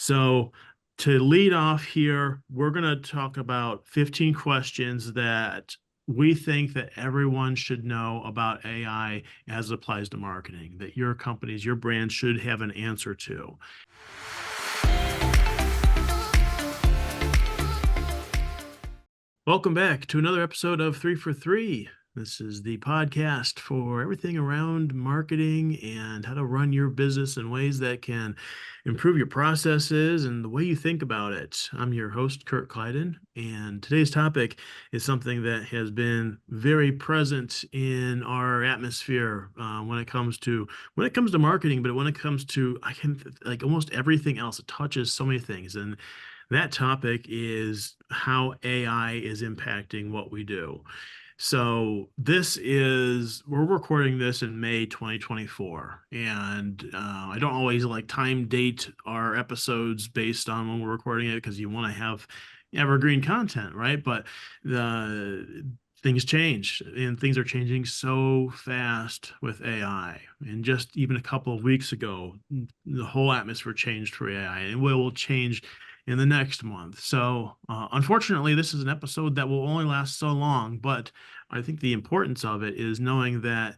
So to lead off here, we're going to talk about 15 questions that we think that everyone should know about AI as it applies to marketing, that your companies, your brand should have an answer to. Welcome back to another episode of 3 for 3. This is the podcast for everything around marketing and how to run your business in ways that can improve your processes and the way you think about it. I'm your host, Kurt Kleidon, and today's topic is something that has been very present in our atmosphere when it comes to marketing, but when it comes to like almost everything else, it touches so many things. And that topic is how AI is impacting what we do. So we're recording this in May 2024, and I don't always like time date our episodes based on when we're recording it because you want to have evergreen content, right? But the things change, and things are changing so fast with AI. And just even a couple of weeks ago, the whole atmosphere changed for AI, and it will change in the next month. So, unfortunately, this is an episode that will only last so long, but I think the importance of it is knowing that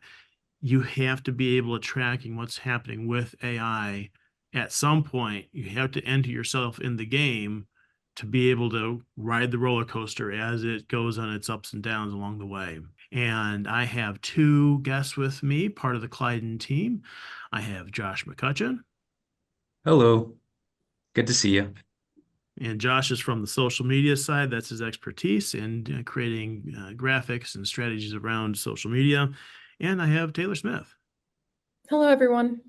you have to be able to tracking what's happening with AI. At some point, you have to enter yourself in the game to be able to ride the roller coaster as it goes on its ups and downs along the way. And I have two guests with me, part of the Kleidon team. I have Josh McCutcheon. Hello, good to see you. And Josh is from the social media side. That's his expertise in creating graphics and strategies around social media. And I have Taylor Smith. Hello, everyone.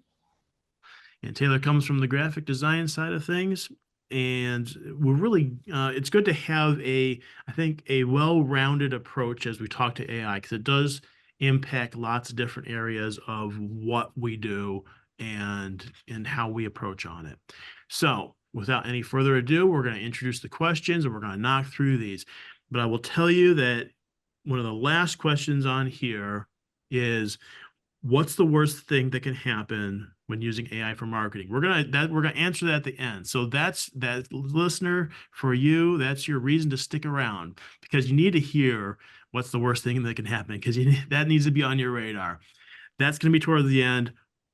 And Taylor comes from the graphic design side of things. And we're really, it's good to have I think, a well-rounded approach as we talk to AI, because it does impact lots of different areas of what we do and how we approach on it. So without any further ado, we're going to introduce the questions and we're going to knock through these. But I will tell you that one of the last questions on here is, what's the worst thing that can happen when using AI for marketing? We're gonna answer that at the end. So that's that, listener, for you. That's your reason to stick around, because you need to hear what's the worst thing that can happen, because that needs to be on your radar. That's going to be toward the end.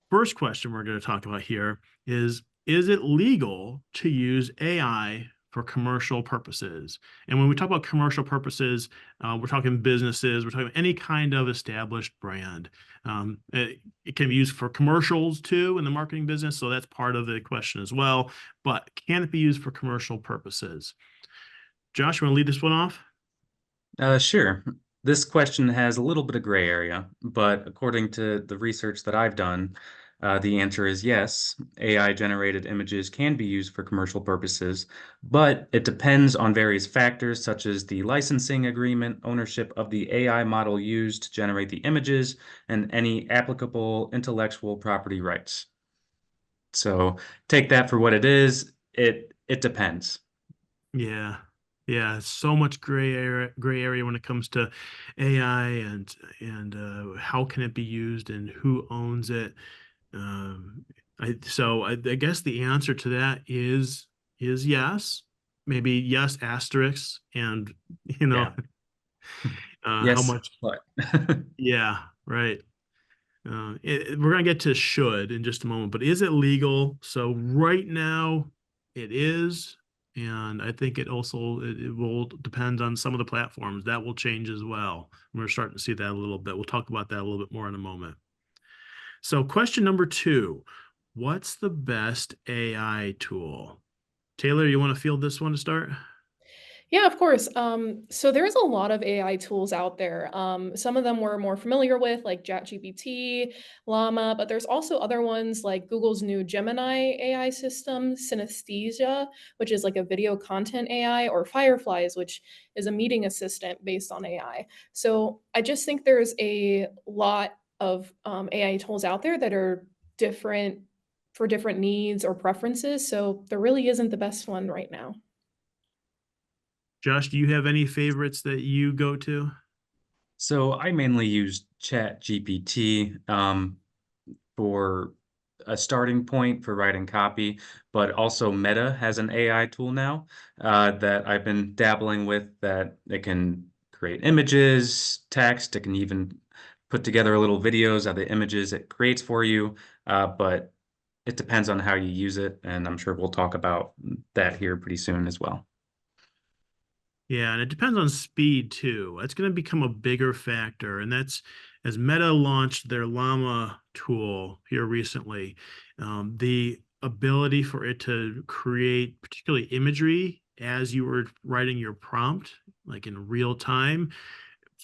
First question we're going to talk about here is it legal to use AI for commercial purposes? And when we talk about commercial purposes, we're talking businesses, we're talking any kind of established brand. It can be used for commercials too in the marketing business, so that's part of the question as well. But can it be used for commercial purposes? Josh, you want to lead this one off? Sure. This question has a little bit of gray area, but according to the research that I've done, the answer is yes. AI-generated images can be used for commercial purposes, but it depends on various factors such as the licensing agreement, ownership of the AI model used to generate the images, and any applicable intellectual property rights. So take that for what it is. It depends. Yeah. Yeah, so much gray area when it comes to AI and how can it be used and who owns it. I guess the answer to that is yes, maybe yes asterisk, and you know Yeah. how Yes, much. but Yeah, right. We're gonna get to should in just a moment, but is it legal? So right now it is, and I think it will depend on some of the platforms that will change as well. We're starting to see that a little bit. We'll talk about that a little bit more in a moment. So question number 2, what's the best AI tool? Taylor, you want to field this one to start? Yeah, of course. So there's a lot of AI tools out there. Some of them we're more familiar with, like ChatGPT, Llama, but there's also other ones like Google's new Gemini AI system, Synesthesia, which is like a video content AI, or Fireflies, which is a meeting assistant based on AI. So I just think there's a lot of AI tools out there that are different for different needs or preferences. So there really isn't the best one right now. Josh, do you have any favorites that you go to? so I mainly use ChatGPT for a starting point for writing copy, but also Meta has an AI tool now that I've been dabbling with that it can create images, text, it can even put together little videos of the images it creates for you. But it depends on how you use it, and I'm sure we'll talk about that here pretty soon as well. Yeah, and it depends on speed too. That's going to become a bigger factor, and that's as Meta launched their Llama tool here recently, the ability for it to create particularly imagery as you were writing your prompt, like in real time,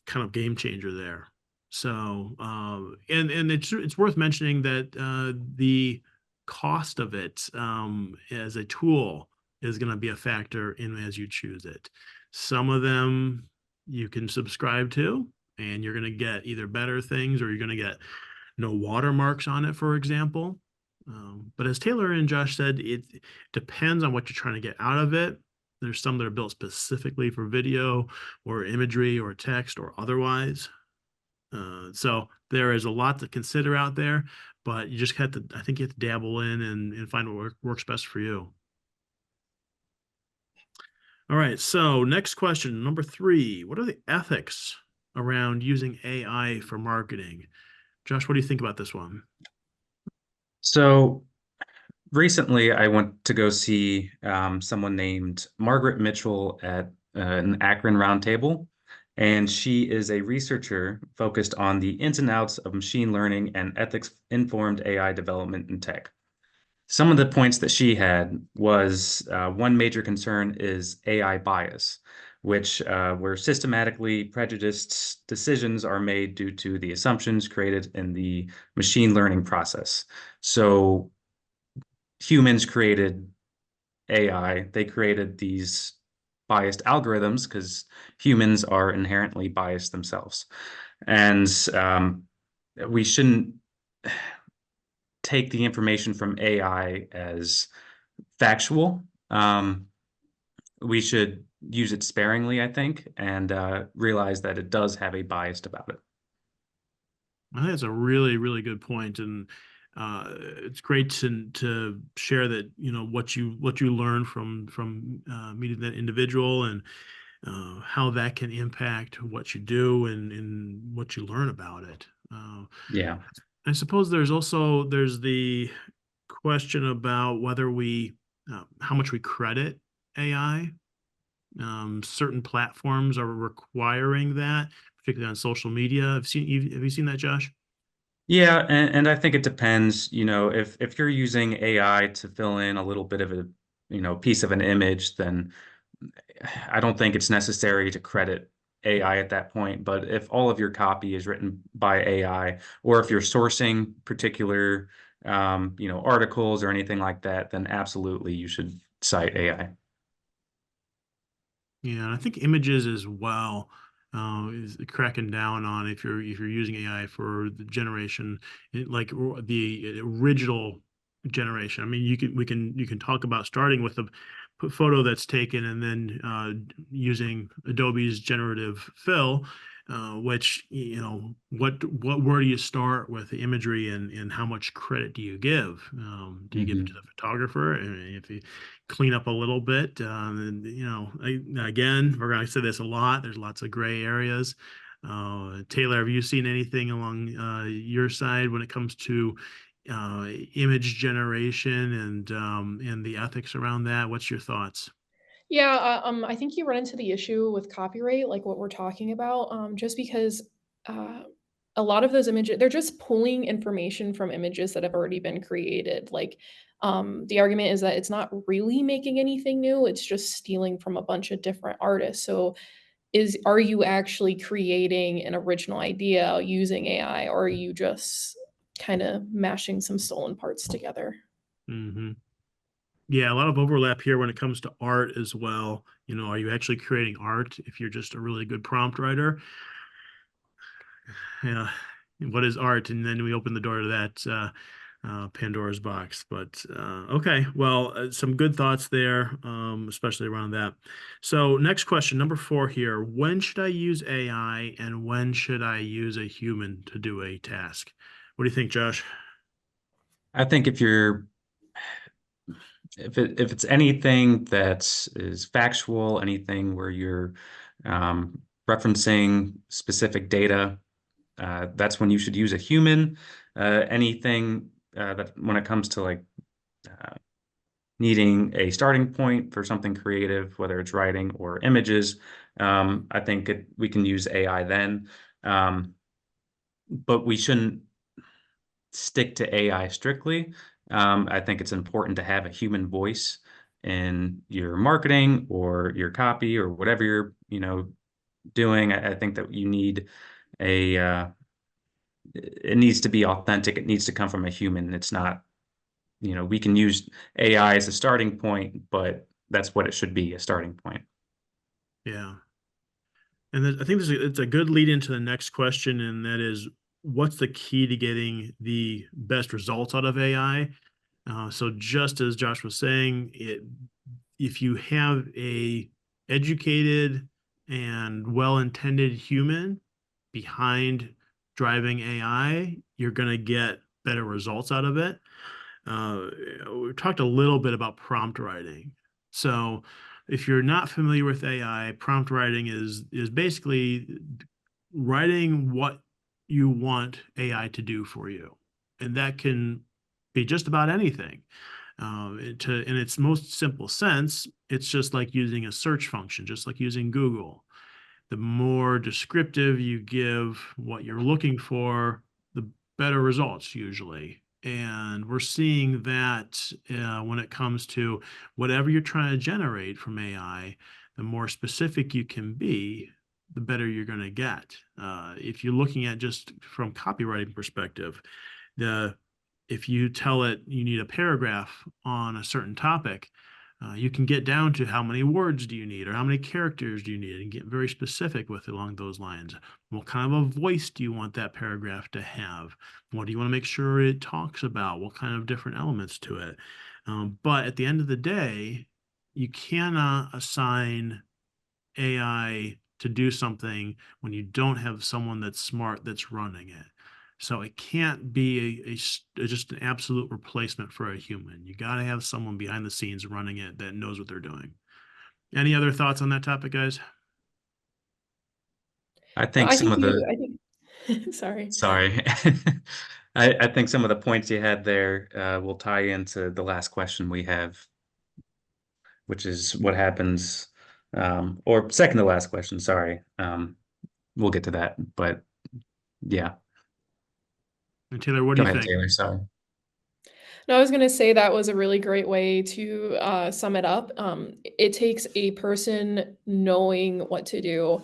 kind of game changer there. So, and it's worth mentioning that the cost of it as a tool is going to be a factor in as you choose it. Some of them you can subscribe to, and you're going to get either better things or you're going to get no watermarks on it, for example. But as Taylor and Josh said, it depends on what you're trying to get out of it. There's some that are built specifically for video or imagery or text or otherwise. So there is a lot to consider out there, but you just have to, I think you have to dabble in and find what works best for you. All right. So next question, number 3, what are the ethics around using AI for marketing? Josh, what do you think about this one? So recently, I went to go see someone named Margaret Mitchell at an Akron Roundtable, and she is a researcher focused on the ins and outs of machine learning and ethics-informed AI development in tech. Some of the points that she had was one major concern is AI bias, which where systematically prejudiced decisions are made due to the assumptions created in the machine learning process. So humans created AI, they created these biased algorithms because humans are inherently biased themselves. And we shouldn't take the information from AI as factual. We should use it sparingly, I think, and realize that it does have a bias about it. I think that's a really, really good point, and it's great to share that what you learn from meeting that individual and how that can impact what you do and what you learn about it. Yeah. I suppose there's the question about whether we how much we credit AI. Certain platforms are requiring that, particularly on social media. Have you seen that, Josh? Yeah, and I think it depends, if you're using AI to fill in a little bit of a, piece of an image, then I don't think it's necessary to credit AI at that point. But if all of your copy is written by AI, or if you're sourcing particular, articles or anything like that, then absolutely you should cite AI. Yeah, and I think images as well is cracking down on if you're using AI for the generation, like the original generation. I mean, you can talk about starting with a photo that's taken and then using Adobe's generative fill, which what where do you start with the imagery and how much credit do you give? Do you give it to Hmm. the photographer? And if you clean up a little bit. And, again, we're going to say this a lot. There's lots of gray areas. Taylor, have you seen anything along your side when it comes to image generation and the ethics around that? What's your thoughts? Yeah, I think you run into the issue with copyright, like what we're talking about, just because uh, a lot of those images, they're just pulling information from images that have already been created. Like, the argument is that it's not really making anything new, it's just stealing from a bunch of different artists. So, are you actually creating an original idea using AI, or are you just kind of mashing some stolen parts together? Hmm. Yeah, a lot of overlap here when it comes to art as well. Are you actually creating art if you're just a really good prompt writer? Yeah, what is art? And then we open the door to that Pandora's box. But okay, well, some good thoughts there, especially around that. So next question, number 4 here. When should I use AI and when should I use a human to do a task? What do you think, Josh? I think if it's anything that is factual, anything where you're referencing specific data, that's when you should use a human. Anything that when it comes to like uh, needing a starting point for something creative, whether it's writing or images, I think we can use AI then. Um, but we shouldn't stick to AI strictly. I think it's important to have a human voice in your marketing or your copy or whatever you're doing. I think that you need a it needs to be authentic. It needs to come from a human. It's not, we can use AI as a starting point, but that's what it should be, a starting point. Yeah. And I think it's a good lead into the next question, and that is, what's the key to getting the best results out of AI? So just as Josh was saying, if you have a educated and well-intended human behind driving AI, you're going to get better results out of it. Uh, we talked a little bit about prompt writing. So if you're not familiar with AI, prompt writing is basically writing what you want AI to do for you. And that can be just about anything. In its most simple sense, it's just like using a search function, just like using Google. The more descriptive you give what you're looking for, the better results usually. And we're seeing that when it comes to whatever you're trying to generate from AI, the more specific you can be, the better you're going to get. If you're looking at just from copywriting perspective, the if you tell it you need a paragraph on a certain topic, you can get down to how many words do you need or how many characters do you need and get very specific with it along those lines. What kind of a voice do you want that paragraph to have? What do you want to make sure it talks about? What kind of different elements to it? But at the end of the day, you cannot assign AI to do something when you don't have someone that's smart that's running it. So it can't be just an absolute replacement for a human. You got to have someone behind the scenes running it that knows what they're doing. Any other thoughts on that topic, guys? I No, think some of the, I think sorry. sorry, I think some of the points you had there will tie into the last question we have, which is what happens, or second to last question, sorry. We'll get to that, but yeah, And Taylor, what do go you ahead, think? Taylor. Sorry. No, I was going to say that was a really great way to sum it up. It takes a person knowing what to do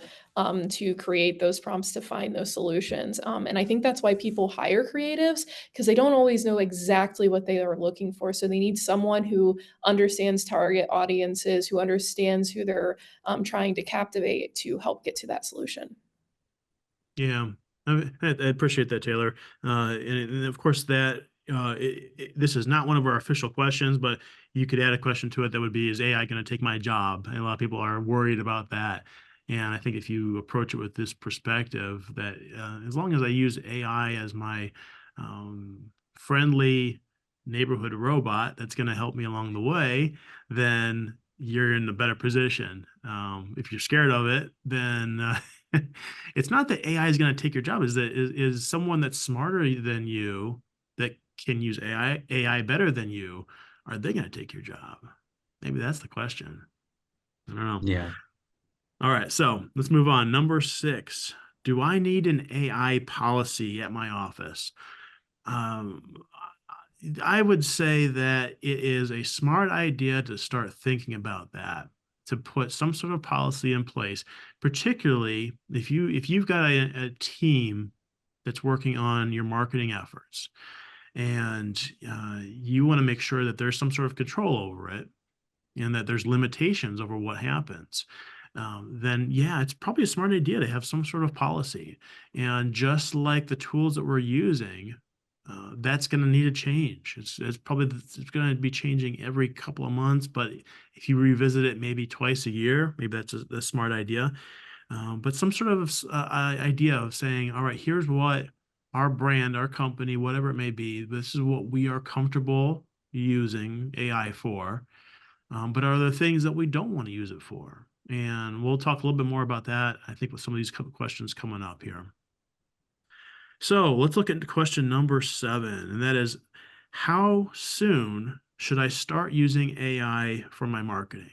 to create those prompts to find those solutions. And I think that's why people hire creatives because they don't always know exactly what they are looking for. So they need someone who understands target audiences, who understands who they're trying to captivate to help get to that solution. Yeah, I appreciate that, Taylor. And of course, that this is not one of our official questions, but you could add a question to it that would be, is AI going to take my job? And a lot of people are worried about that. And I think if you approach it with this perspective, that as long as I use AI as my friendly neighborhood robot that's going to help me along the way, then you're in a better position. If you're scared of it, then it's not that AI is going to take your job. Is that is someone that's smarter than you that can use AI better than you? Are they going to take your job? Maybe that's the question. I don't know. Yeah. All right, so let's move on. Number 6. Do I need an AI policy at my office? Um, I would say that it is a smart idea to start thinking about that, to put some sort of policy in place, particularly if you've got a team that's working on your marketing efforts and you want to make sure that there's some sort of control over it and that there's limitations over what happens, then yeah, it's probably a smart idea to have some sort of policy. And just like the tools that we're using, that's going to need a change. It's going to be changing every couple of months, but if you revisit it maybe twice a year, maybe that's a smart idea. But some sort of idea of saying, all right, here's what our brand, our company, whatever it may be, this is what we are comfortable using AI for. But are there things that we don't want to use it for? And we'll talk a little bit more about that, I think, with some of these questions coming up here. So let's look at question number 7, and that is, how soon should I start using AI for my marketing?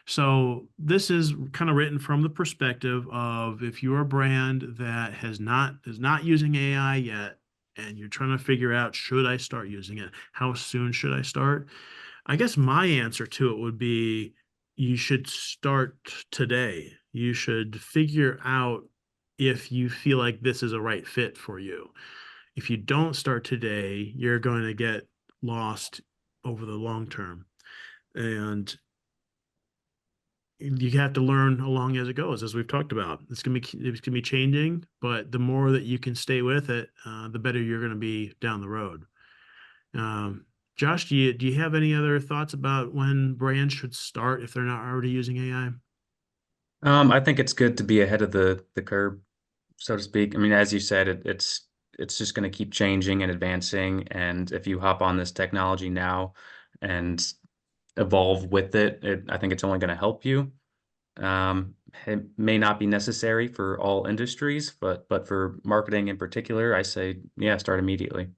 So this is kind of written from the perspective of, if you're a brand that is not using AI yet, and you're trying to figure out, should I start using it? How soon should I start? I guess my answer to it would be, you should start today. You should figure out if you feel like this is a right fit for you. If you don't start today, you're going to get lost over the long term. And you have to learn along as it goes, as we've talked about. It's gonna be changing, but the more that you can stay with it, the better you're gonna be down the road. Um, Josh, do you have any other thoughts about when brands should start if they're not already using AI? I think it's good to be ahead of the curve, so to speak. I mean, as you said, it's just going to keep changing and advancing, and if you hop on this technology now and evolve with it, I think it's only going to help you. It may not be necessary for all industries, but for marketing in particular, I say, yeah, start immediately.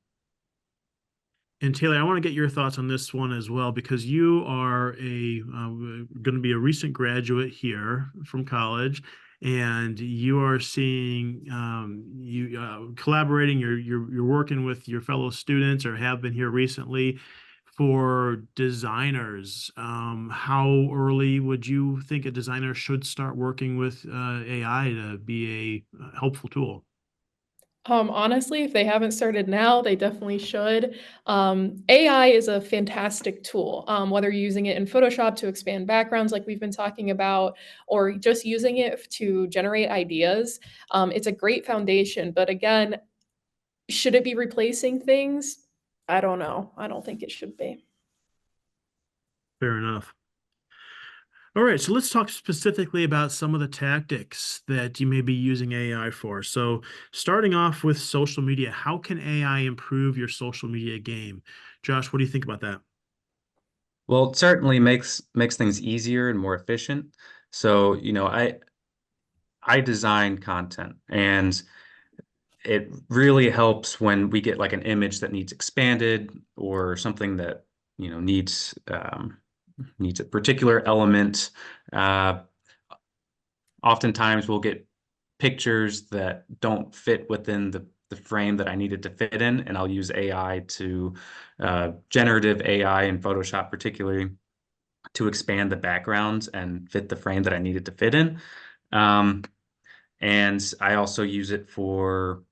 And Taylor, I want to get your thoughts on this one as well, because you are going to be a recent graduate here from college, and you are seeing you collaborating. You're working with your fellow students, or have been here recently, for designers. How early would you think a designer should start working with AI to be a helpful tool? Honestly, if they haven't started now, they definitely should. AI is a fantastic tool, whether you're using it in Photoshop to expand backgrounds like we've been talking about, or just using it to generate ideas. It's a great foundation, but again, should it be replacing things? I don't know. I don't think it should be. Fair enough. All right, so let's talk specifically about some of the tactics that you may be using AI for. So, starting off with social media, how can AI improve your social media game? Josh, what do you think about that? Well, it certainly makes things easier and more efficient. So, I design content, and it really helps when we get like an image that needs expanded, or something that, needs a particular element. Uh, Oftentimes we'll get pictures that don't fit within the frame that I needed to fit in, and I'll use AI to generative AI in Photoshop particularly, to expand the backgrounds and fit the frame that I needed to fit in. Um, and I also use it for,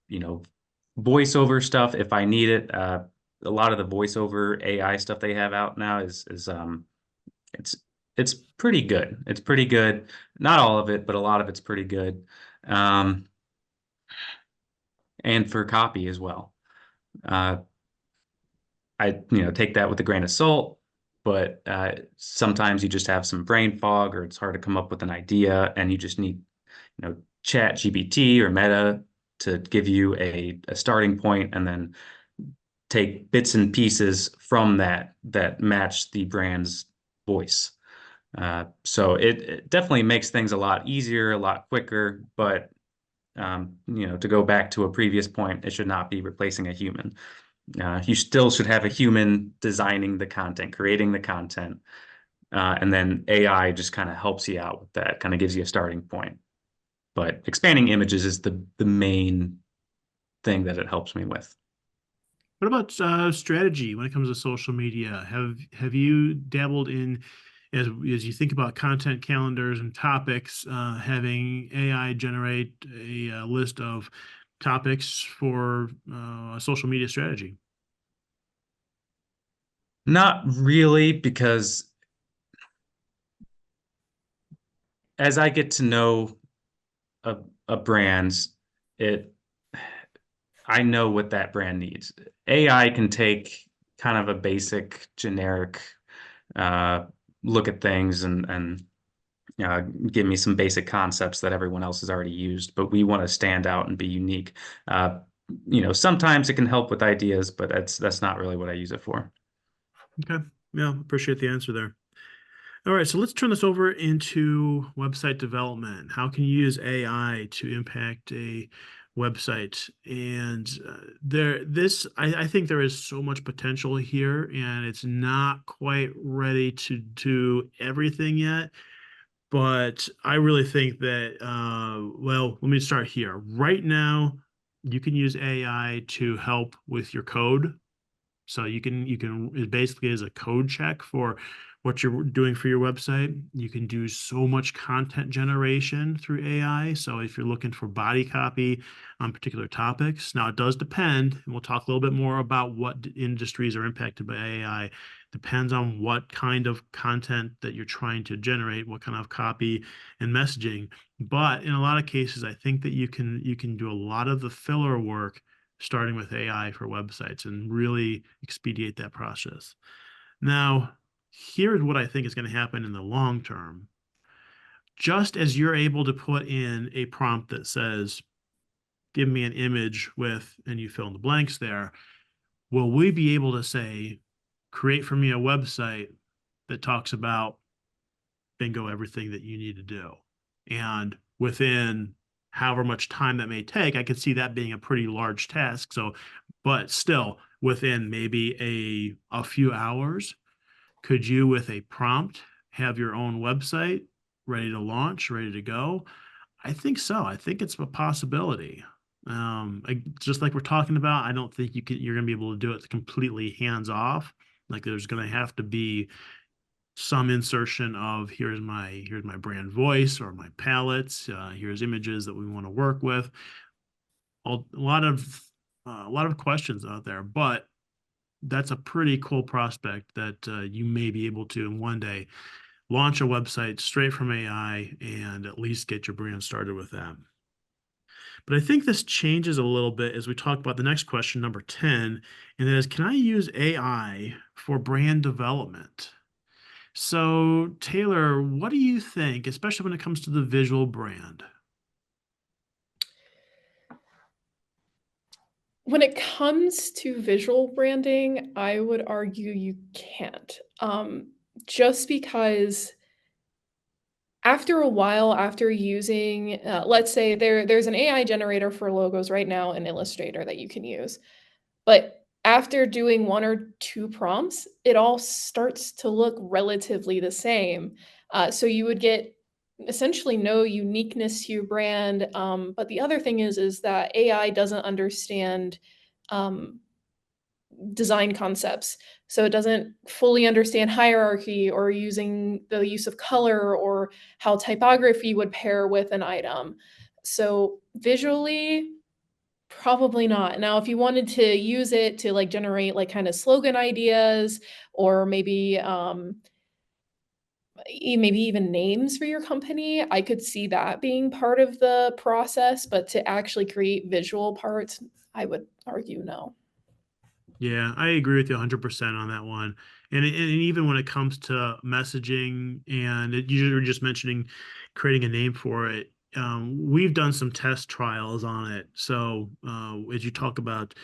voiceover stuff if I need it. A lot of the voiceover AI stuff they have out now is it's it's pretty good. It's pretty good. Not all of it, but a lot of it's pretty good. Um, and for copy as well. Uh, I take that with a grain of salt, but sometimes you just have some brain fog, or it's hard to come up with an idea, and you just need Chat GPT or Meta to give you a starting point, and then take bits and pieces from that match the brand's voice. So it definitely makes things a lot easier, a lot quicker, but to go back to a previous point, it should not be replacing a human. You still should have a human designing the content, creating the content, and then AI just kind of helps you out with that, kind of gives you a starting point. But expanding images is the main thing that it helps me with. What about strategy when it comes to social media? Have you dabbled in, as you think about content calendars and topics, having AI generate a list of topics for a social media strategy? Not really, because as I get to know a, a brand, it I know what that brand needs. AI can take kind of a basic, generic uh, look at things, and give me some basic concepts that everyone else has already used, but we want to stand out and be unique. Uh, sometimes it can help with ideas, but that's not really what I use it for. Okay. Yeah, appreciate the answer there. All right, so let's turn this over into website development. How can you use AI to impact a website? And I think there is so much potential here, and it's not quite ready to do everything yet. But I really think that, well, let me start here. Right now, you can use AI to help with your code, so you can it basically is a code check for what you're doing for your website. You can do so much content generation through AI. So if you're looking for body copy on particular topics, now it does depend, and we'll talk a little bit more about what industries are impacted by AI. Depends on what kind of content that you're trying to generate, what kind of copy and messaging. But in a lot of cases, I think that you can do a lot of the filler work starting with AI for websites and really expedite that process. Now, here's what I think is going to happen in the long term. Just as you're able to put in a prompt that says, give me an image with, and you fill in the blanks there, will we be able to say, create for me a website that talks about bingo everything that you need to do? And within however much time that may take, I could see that being a pretty large task. So, but still within maybe a few hours, could you, with a prompt, have your own website ready to launch, ready to go? I think so. I think it's a possibility. Just like we're talking about, I don't think you're going to be able to do it completely hands off. Like there's going to have to be some insertion of here's my brand voice or my palettes. Here's images that we want to work with. A lot of questions out there, but that's a pretty cool prospect that you may be able to in one day launch a website straight from AI and at least get your brand started with that. But I think this changes a little bit as we talk about the next question, number 10, and that is, can I use AI for brand development? So, Taylor, what do you think, especially when it comes to the visual brand? When it comes to visual branding, I would argue you can't. Just because after a while, after using, let's say there's an AI generator for logos right now in Illustrator that you can use. But after doing 1 or 2 prompts, it all starts to look relatively the same. So you would get essentially no uniqueness to your brand. But the other thing is that AI doesn't understand um, design concepts. So it doesn't fully understand hierarchy or using the use of color or how typography would pair with an item. So visually, probably not. Now, if you wanted to use it to like generate like kind of slogan ideas or maybe even names for your company, I could see that being part of the process, but to actually create visual parts, I would argue no. Yeah, I agree with you 100% on that one. And even when it comes to messaging and you were just mentioning creating a name for it, we've done some test trials on it. So as you talk about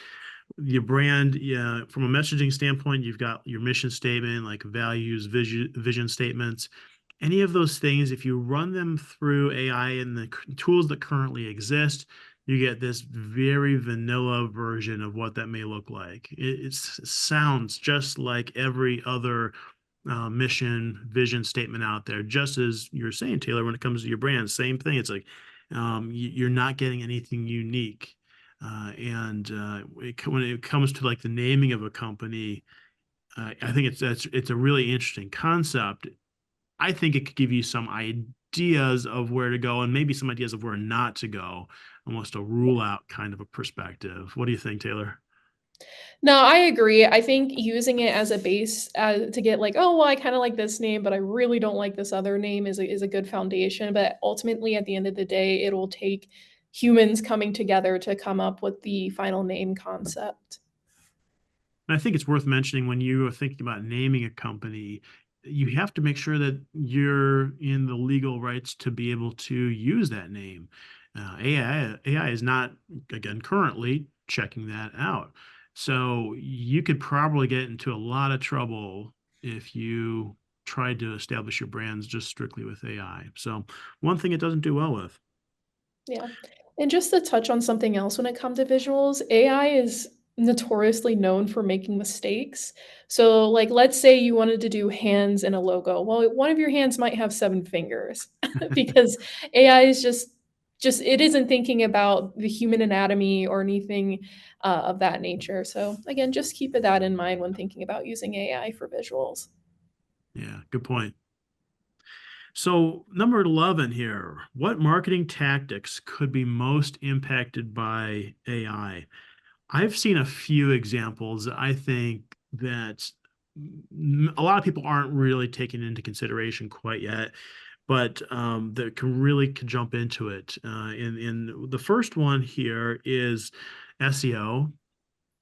your brand, yeah, from a messaging standpoint, you've got your mission statement, like values, vision statements. Any of those things, if you run them through AI and the tools that currently exist, you get this very vanilla version of what that may look like. It sounds just like every other mission, vision statement out there. Just as you're saying, Taylor, when it comes to your brand, same thing. It's like you're not getting anything unique. When it comes to like the naming of a company, I think it's a really interesting concept. I think it could give you some ideas of where to go and maybe some ideas of where not to go, almost a rule out kind of a perspective. What do you think, Taylor? No, I agree. I think using it as a base to get like, oh, well, I kind of like this name, but I really don't like this other name is a good foundation. But ultimately, at the end of the day, it'll take humans coming together to come up with the final name concept. And I think it's worth mentioning when you are thinking about naming a company, you have to make sure that you're in the legal rights to be able to use that name. AI is not, again, currently checking that out. So you could probably get into a lot of trouble if you tried to establish your brands just strictly with AI. So one thing it doesn't do well with. Yeah. And just to touch on something else when it comes to visuals, AI is notoriously known for making mistakes. So, like, let's say you wanted to do hands in a logo. Well, one of your hands might have 7 fingers because AI is just it isn't thinking about the human anatomy or anything of that nature. So, again, just keep that in mind when thinking about using AI for visuals. Yeah, good point. So, number 11 here, what marketing tactics could be most impacted by AI? I've seen a few examples that I think that a lot of people aren't really taking into consideration quite yet, but that can really could jump into it. In the first one here is SEO.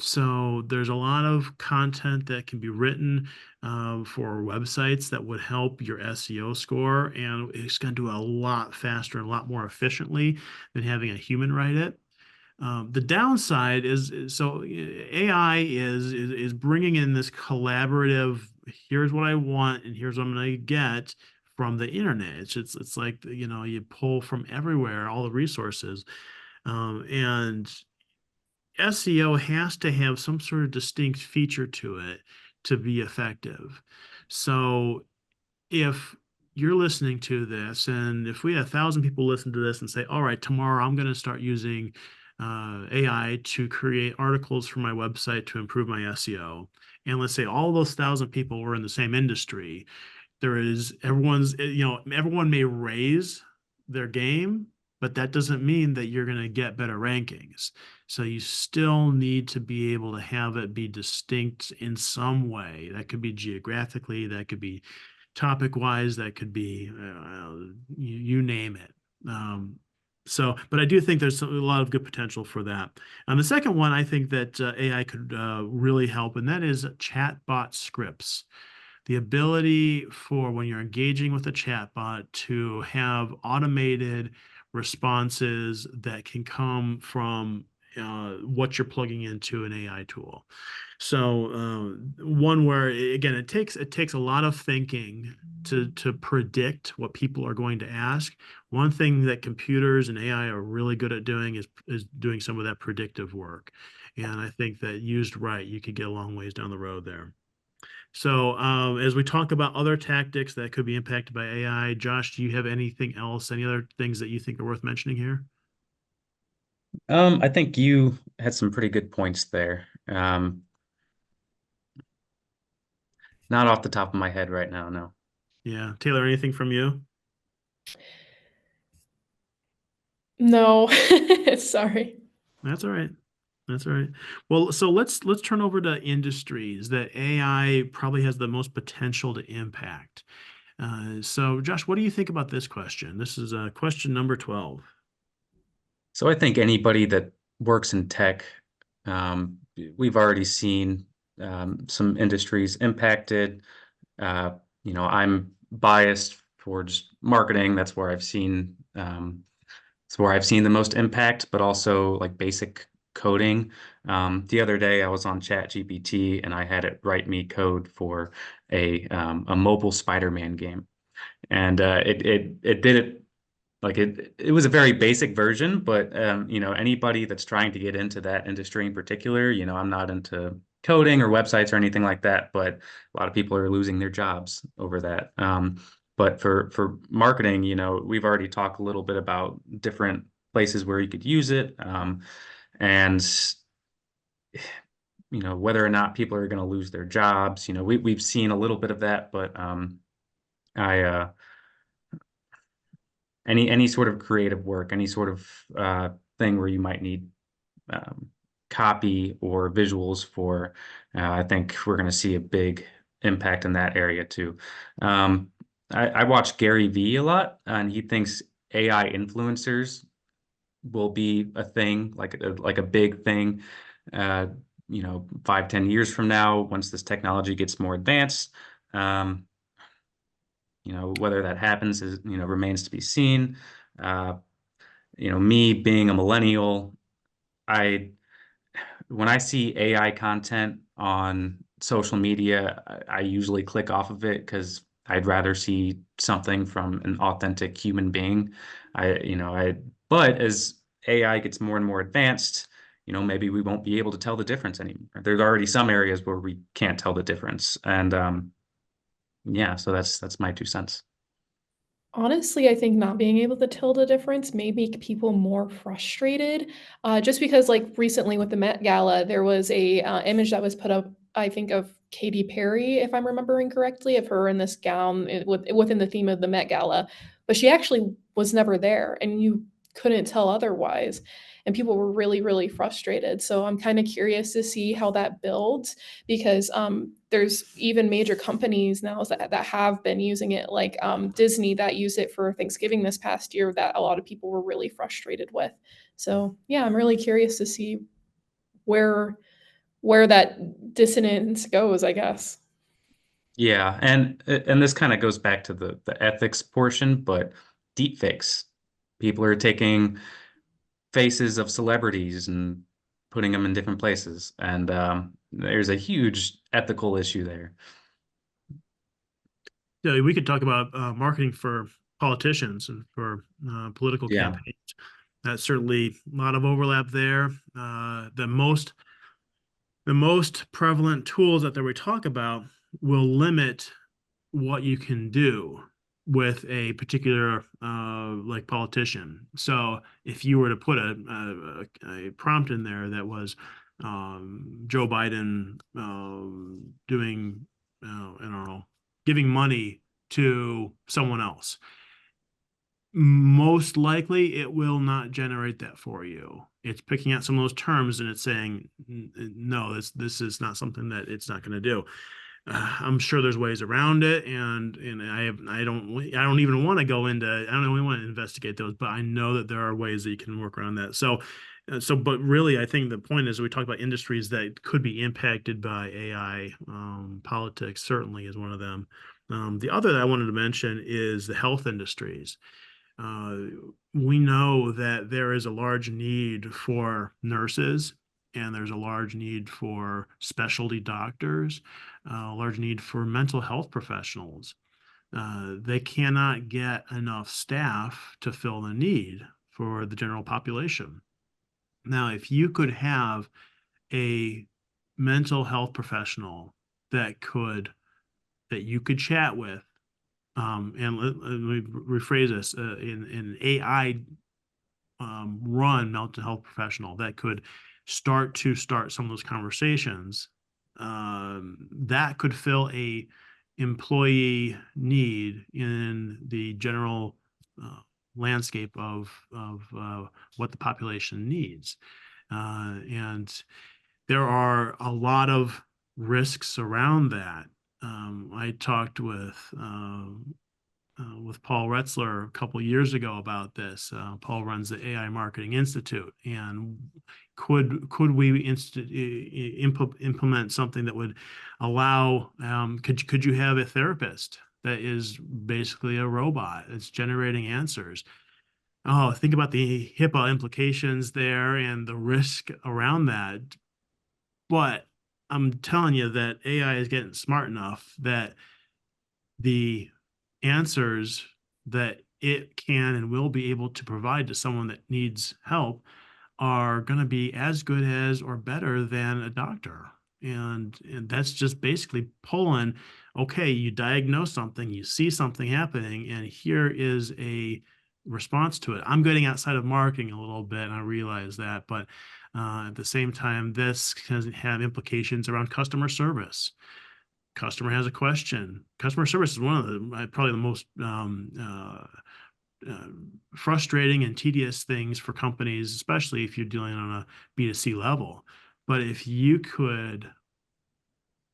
So there's a lot of content that can be written for websites that would help your SEO score, and it's going to do a lot faster and a lot more efficiently than having a human write it. The downside so AI is bringing in this collaborative. Here's what I want, and here's what I'm going to get from the internet. It's like you pull from everywhere all the resources, and SEO has to have some sort of distinct feature to it to be effective. So if you're listening to this, and if we had 1,000 people listen to this and say, all right, tomorrow I'm going to start using AI to create articles for my website to improve my SEO. And let's say all those 1,000 people were in the same industry, everyone may raise their game, but that doesn't mean that you're going to get better rankings. So you still need to be able to have it be distinct in some way. That could be geographically, that could be topic wise, that could be you name it. But I do think there's a lot of good potential for that. And the second one, I think that AI could really help, and that is chatbot scripts. The ability for when you're engaging with a chatbot to have automated responses that can come from what you're plugging into an AI tool. So one where again it takes a lot of thinking to predict what people are going to ask. One thing that computers and AI are really good at doing is doing some of that predictive work. And I think that used right, you could get a long ways down the road there. So, as we talk about other tactics that could be impacted by AI, Josh, do you have anything else, any other things that you think are worth mentioning here? I think you had some pretty good points there. Not off the top of my head right now, no. Yeah, Taylor, anything from you? No, sorry. That's all right. That's all right. Well, so let's turn over to industries that AI probably has the most potential to impact. So, Josh, what do you think about this question? This is question number 12. So I think anybody that works in tech, um, we've already seen some industries impacted. Uh, I'm biased towards marketing. It's where I've seen the most impact, but also like basic coding. The other day I was on ChatGPT and I had it write me code for a mobile Spider-Man game, and it did it like it was a very basic version, but anybody that's trying to get into that industry in particular, I'm not into coding or websites or anything like that, but a lot of people are losing their jobs over that. But for marketing, we've already talked a little bit about different places where you could use it, and whether or not people are going to lose their jobs. We've seen a little bit of that, but I any sort of creative work, any sort of thing where you might need um, copy or visuals for, I think we're going to see a big impact in that area too. Um, I watch Gary Vee a lot, and he thinks AI influencers will be a thing, like a big thing. 5, 10 years from now, once this technology gets more advanced. Um, whether that happens is, remains to be seen. Uh, me being a millennial, I when I see AI content on social media, I usually click off of it because I'd rather see something from an authentic human being. But as AI gets more and more advanced, maybe we won't be able to tell the difference anymore. There's already some areas where we can't tell the difference. And yeah, so that's my 2 cents. Honestly, I think not being able to tell the difference may make people more frustrated. Just because, like recently with the Met Gala, there was a image that was put up, I think, of Katy Perry, if I'm remembering correctly, of her in this gown within the theme of the Met Gala, but she actually was never there, and you couldn't tell otherwise. And people were really, really frustrated. So I'm kind of curious to see how that builds because there's even major companies now that have been using it, like Disney that used it for Thanksgiving this past year that a lot of people were really frustrated with. So yeah, I'm really curious to see where where that dissonance goes, I guess. Yeah, and this kind of goes back to the ethics portion, but deep fakes. People are taking faces of celebrities and putting them in different places, and there's a huge ethical issue there. Yeah, we could talk about marketing for politicians and for political Yeah. campaigns. That's certainly a lot of overlap there. The most prevalent tools that we talk about will limit what you can do with a particular like politician. So if you were to put a prompt in there that was Joe Biden doing I don't know, giving money to someone else, most likely it will not generate that for you. It's picking out some of those terms and it's saying no, this is not something that it's not going to do. I'm sure there's ways around it, and I don't even want to go into I don't even want to investigate those, but I know that there are ways that you can work around that. But really, I think the point is we talk about industries that could be impacted by AI. Politics certainly is one of them. The other that I wanted to mention is the health industries. Uh, we know that there is a large need for nurses and there's a large need for specialty doctors, a large need for mental health professionals. They cannot get enough staff to fill the need for the general population. Now, if you could have a mental health professional that could that you could chat with, and let me rephrase this, in an AI run mental health professional that could start some of those conversations, that could fill a employee need in the general landscape of what the population needs. And there are a lot of risks around that. I talked with Paul Retzler a couple years ago about this. Paul runs the AI Marketing Institute, and could we implement something that would allow? Could you have a therapist that is basically a robot that's generating answers? Oh, think about the HIPAA implications there and the risk around that. But I'm telling you that AI is getting smart enough that the answers that it can and will be able to provide to someone that needs help are going to be as good as or better than a doctor. And that's just basically pulling, okay, you diagnose something, you see something happening, and here is a response to it. I'm getting outside of marketing a little bit, and I realize that, but at the same time, this can have implications around customer service. Customer has a question. Customer service is one of the probably the most uh, frustrating and tedious things for companies, especially if you're dealing on a B2C level. But if you could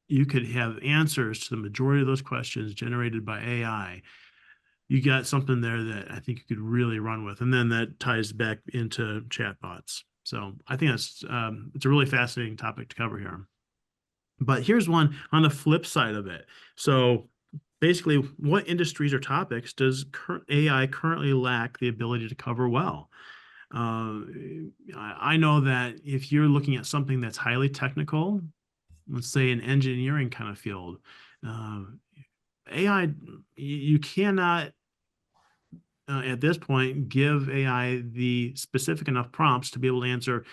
have answers to the majority of those questions generated by AI, you got something there that I think you could really run with. And then that ties back into chatbots. So I think it's a really fascinating topic to cover here. But here's one on the flip side of it. So basically, what industries or topics does AI currently lack the ability to cover well? Uh, I know that if you're looking at something that's highly technical, let's say an engineering kind of field, uh, AI, you cannot at this point give AI the specific enough prompts to be able to answer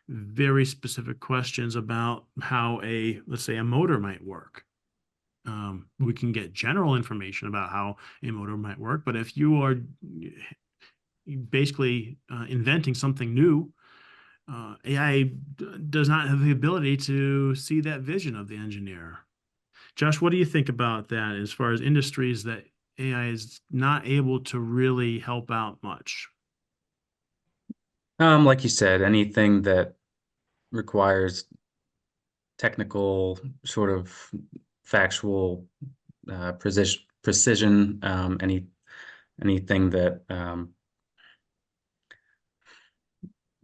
very specific questions about how let's say, a motor might work. We can get general information about how a motor might work, but if you are basically inventing something new, AI does not have the ability to see that vision of the engineer. Josh, what do you think about that as far as industries that AI is not able to really help out much? Like you said, anything that requires technical sort of factual precision, anything that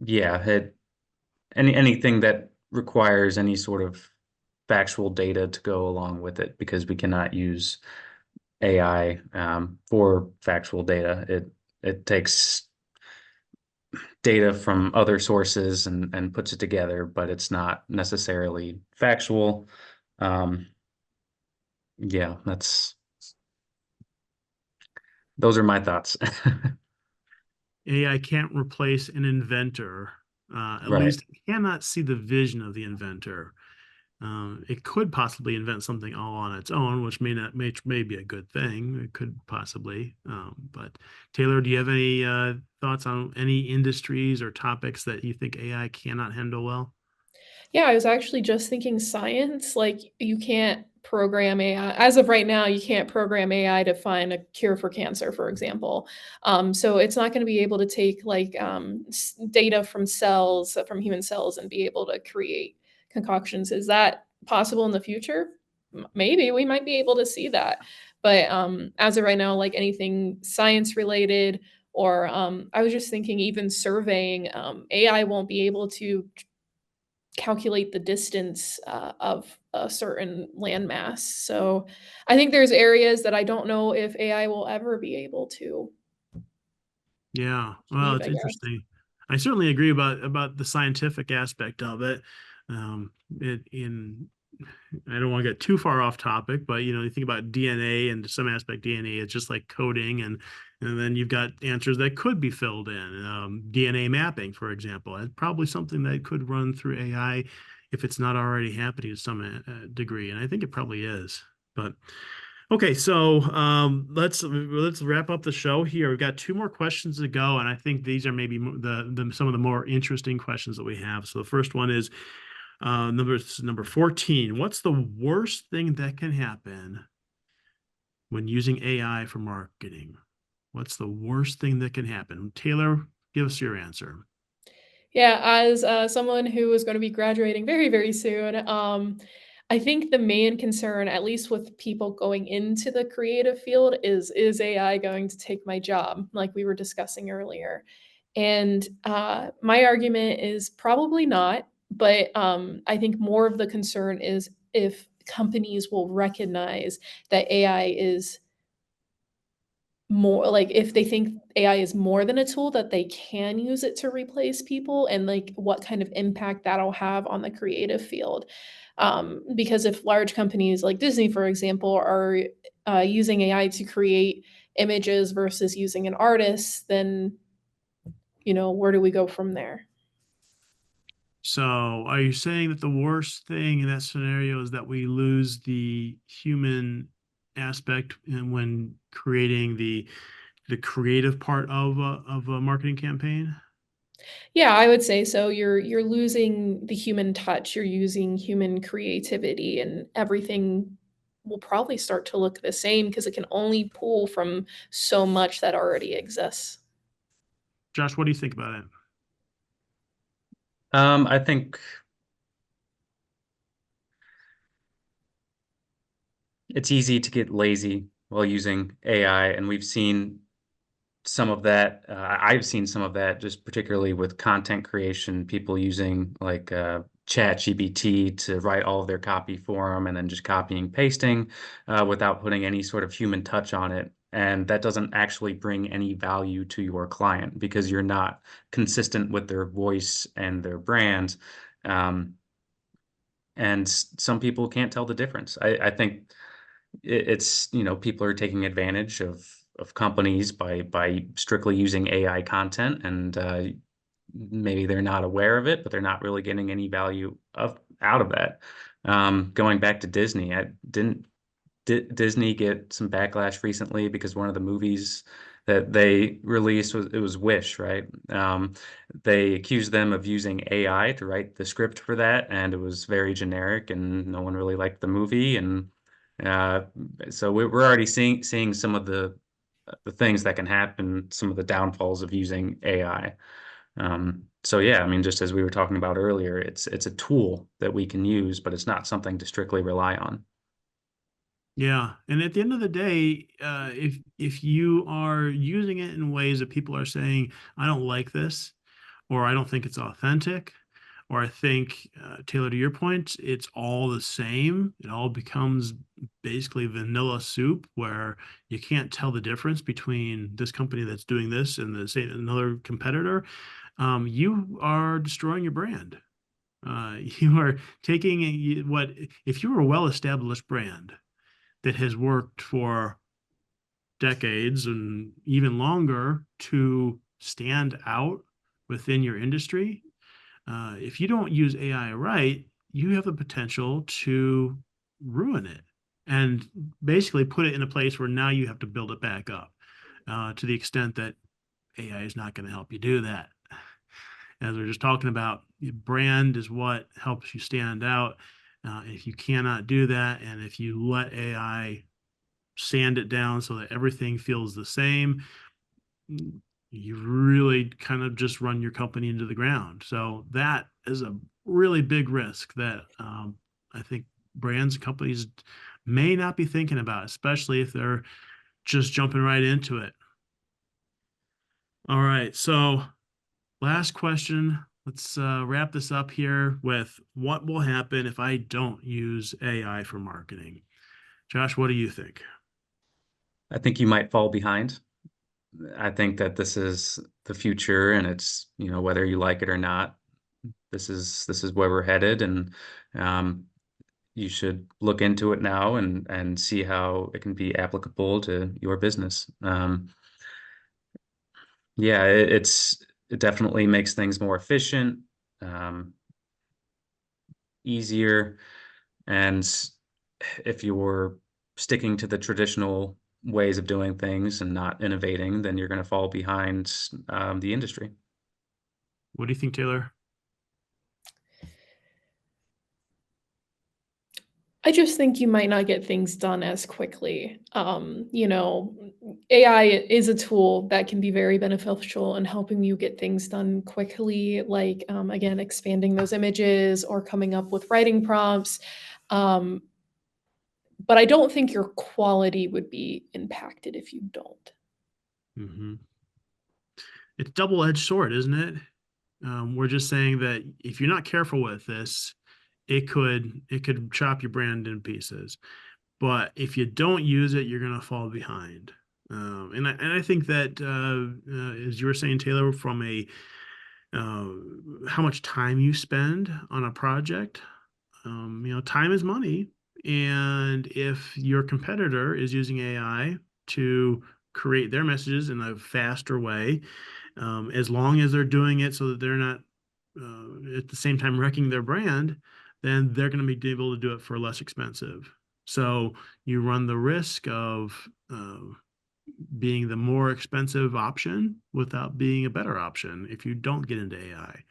yeah, anything that requires any sort of factual data to go along with it, because we cannot use AI for factual data. It takes data from other sources and puts it together, but it's not necessarily factual. Um, yeah, those are my thoughts. AI can't replace an inventor. At Right. least it cannot see the vision of the inventor. It could possibly invent something all on its own, which may be a good thing. It could possibly. But Taylor, do you have any thoughts on any industries or topics that you think AI cannot handle well? Yeah, I was actually just thinking science, like, you can't program AI as of right now, you can't program AI to find a cure for cancer, for example. So it's not gonna be able to take, like, data from cells, from human cells and be able to create concoctions. Is that possible in the future? Maybe, we might be able to see that. But, as of right now, like, anything science related or, I was just thinking even surveying, AI won't be able to calculate the distance of a certain landmass. So I think there's areas that I don't know if AI will ever be able to Yeah, well, achieve, it's I guess. interesting. I certainly agree about the scientific aspect of it. It in I don't want to get too far off topic, but you think about DNA and to some aspect DNA, it's just like coding, and then you've got answers that could be filled in. DNA mapping, for example, is probably something that could run through AI if it's not already happening to some degree, and I think it probably is. But okay, so let's wrap up the show here. We've got two more questions to go, and I think these are maybe the some of the more interesting questions that we have. So the first one is number 14. What's the worst thing that can happen when using AI for marketing? What's the worst thing that can happen? Taylor, give us your answer. Yeah, as, someone who is gonna be graduating very, very soon, I think the main concern, at least with people going into the creative field, is AI going to take my job, like we were discussing earlier? And, my argument is probably not, but, I think more of the concern is if companies will recognize that AI is more like, if they think AI is more than a tool, that they can use it to replace people and, like, what kind of impact that'll have on the creative field. Because if large companies like Disney, for example, are, using AI to create images versus using an artist, then, where do we go from there? So, are you saying that the worst thing in that scenario is that we lose the human aspect and when creating the creative part of a marketing campaign? Yeah, I would say so. You're losing the human touch, you're using human creativity, and everything will probably start to look the same because it can only pull from so much that already exists. Josh, what do you think about it? I think it's easy to get lazy while using AI, and we've seen some of that. I've seen some of that just particularly with content creation, people using like Chat GPT to write all of their copy for them and then just copying, pasting without putting any sort of human touch on it. and that doesn't actually bring any value to your client because you're not consistent with their voice and their brand. Um, and some people can't tell the difference. I think it's, people are taking advantage of companies by strictly using AI content, and maybe they're not aware of it, but they're not really getting any value out of that. Going back to Disney, I didn't Disney get some backlash recently because one of the movies that they released was Wish, right? They accused them of using AI to write the script for that, and it was very generic, and no one really liked the movie. And uh, so we're already seeing some of the things that can happen, some of the downfalls of using AI. So yeah, I mean, just as we were talking about earlier, it's a tool that we can use, but it's not something to strictly rely on. Yeah, and at the end of the day, if you are using it in ways that people are saying, "I don't like this," or "I don't think it's authentic," or I think, Taylor, to your point, it's all the same. It all becomes basically vanilla soup, where you can't tell the difference between this company that's doing this and the same another competitor. You are destroying your brand. You are taking what if you were a well-established brand that has worked for decades and even longer to stand out within your industry. If you don't use AI right, you have the potential to ruin it and basically put it in a place where now you have to build it back up, to the extent that AI is not going to help you do that. As we're just talking about, brand is what helps you stand out. If you cannot do that, and if you let AI sand it down so that everything feels the same, you really kind of just run your company into the ground. So that is a really big risk that, I think brands and companies may not be thinking about, especially if they're just jumping right into it. All right. So last question. Let's wrap this up here with what will happen if I don't use AI for marketing. Josh, what do you think? I think you might fall behind. I think that this is the future, and it's, whether you like it or not, this is where we're headed, and um, you should look into it now and see how it can be applicable to your business. Yeah, it definitely makes things more efficient, um, easier, and if you're sticking to the traditional ways of doing things and not innovating, then you're going to fall behind the industry. What do you think, Taylor? I just think you might not get things done as quickly. AI is a tool that can be very beneficial in helping you get things done quickly, like, again, expanding those images or coming up with writing prompts. Um, but I don't think your quality would be impacted if you don't. Mm-hmm. It's double-edged sword, isn't it? We're just saying that if you're not careful with this, it could chop your brand in pieces. But if you don't use it, you're going to fall behind. And I think that, as you were saying, Taylor, from a how much time you spend on a project, time is money. And if your competitor is using AI to create their messages in a faster way, as long as they're doing it so that they're not, at the same time, wrecking their brand, then they're going to be able to do it for less expensive. So you run the risk of, being the more expensive option without being a better option if you don't get into AI.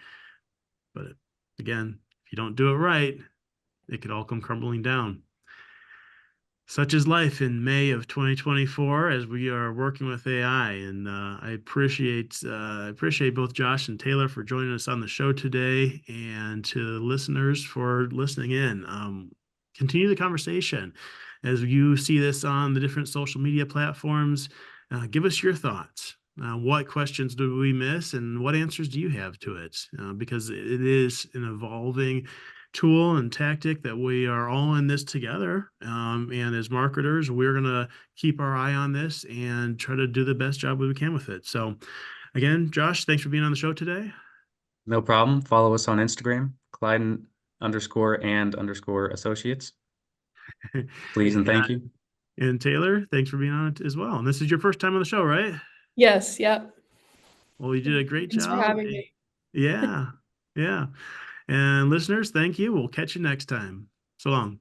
But again, if you don't do it right, it could all come crumbling down. Such is life in May of 2024 as we are working with AI. And I appreciate both Josh and Taylor for joining us on the show today, and to listeners for listening in. Continue the conversation as you see this on the different social media platforms. Give us your thoughts. What questions do we miss, and what answers do you have to it? Because it is an evolving tool and tactic that we are all in this together. And as marketers, we're going to keep our eye on this and try to do the best job we can with it. So again, Josh, thanks for being on the show today. No problem. Follow us on Instagram, Kleidon_and_associates. Please and thank you. And Taylor, thanks for being on it as well. And this is your first time on the show, right? Yes, yep. Well, you did a great Thanks for job. having me. Yeah. Yeah. And listeners, thank you. We'll catch you next time. So long.